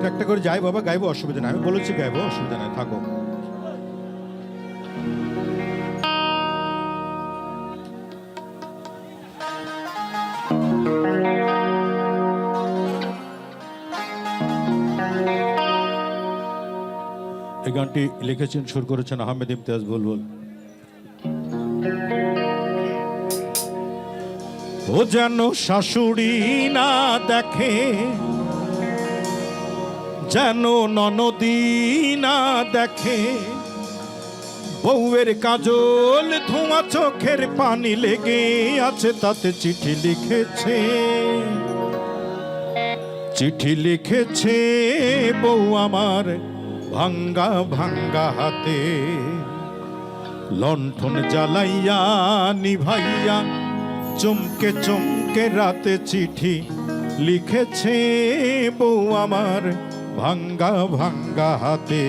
একটা একটা করে যাই বাবা, গাইবো, অসুবিধা নাই, আমি বলেছি গাইবো, অসুবিধা নাই, থাকো। এই গানটি লিখেছেন, সুর করেছেন আহমেদ ইমতিয়াজ বুলবুল। ও যেন শাশুড়ি না দেখে, যেন ননদী না দেখে, বউয়ের কাজল ধোঁয়া চোখের পানি লেগে আছে, তাতে চিঠি লিখেছে, চিঠি লিখেছে বউ আমার ভাঙ্গা ভাঙ্গা হাতে, লণ্ঠন জ্বালাইয়া নিভাইয়া চমকে চমকে রাতে চিঠি লিখেছে বউ আমার ভাঙ্গা ভাঙ্গা হাতে।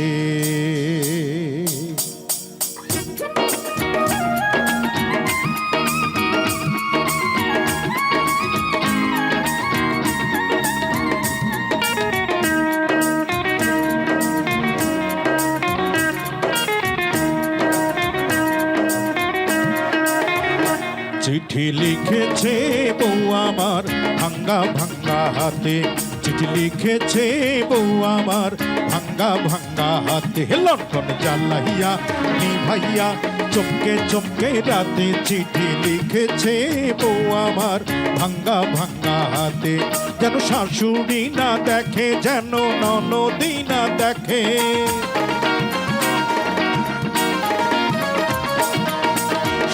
চিঠি লিখেছে বউ আমার ভাঙ্গা ভাঙ্গা হাতে, চিঠি লিখেছে বউ আমার ভাঙ্গা ভাঙ্গা হাতে, লণ্ঠন জ্বালাইয়া নিভাইয়া চমকে চমকে রাতে চিঠি লিখেছে বউ আমার ভাঙ্গা ভাঙ্গা হাতে, যেন শাশুড়ি না দেখে, যেন ননদী না দেখে,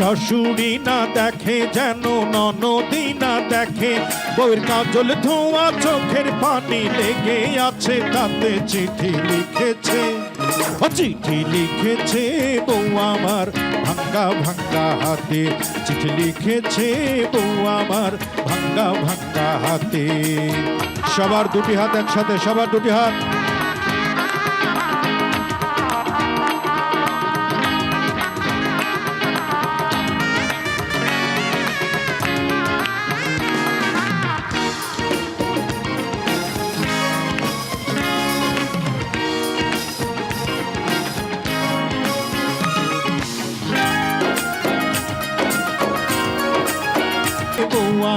শাশুড়ি না দেখে, যেন ননদী না দেখে, বউয়ের কাজল ধোঁয়া চোখের পানি লেগে আছে, তাতে চিঠি লিখেছে, চিঠি লিখেছে বউ আমার ভাঙ্গা ভাঙ্গা হাতে, চিঠি লিখেছে বউ আমার ভাঙ্গা ভাঙ্গা হাতে। সবার দুটি হাত একসাথে, সবার দুটি হাত।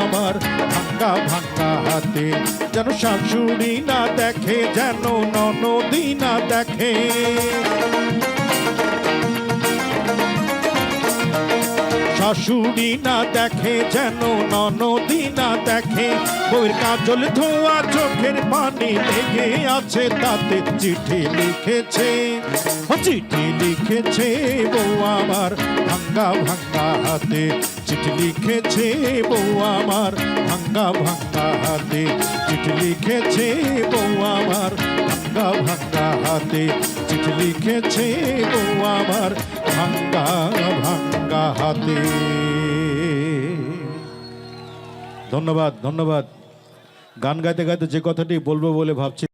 আমার ভাঙ্গা ভাঙ্গা হাতে, যেন শাশুড়ি না দেখে, যেন ননদী না দেখে, শাশুড়ি না দেখে, যেন ননদী না দেখে, বউয়ের কাজল ধোঁয়া চোখের পানি লেগে আছে, তাতে চিঠি লিখেছে, চিঠি লিখেছে বউ আমার ভাঙ্গা ভাঙ্গা হাতে, চিঠি লিখেছে বউ আমার ভাঙ্গা ভাঙ্গা হাতে, চিঠি লিখেছে বউ আমার ভাঙ্গা ভাঙ্গা হাতে, চিঠি লিখেছে বউ আমার ভাঙ্গা ভাঙ্গা হাতে। ধন্যবাদ, ধন্যবাদ। গান গাইতে গাইতে যে কথাটি বলবো বলে ভাবছি।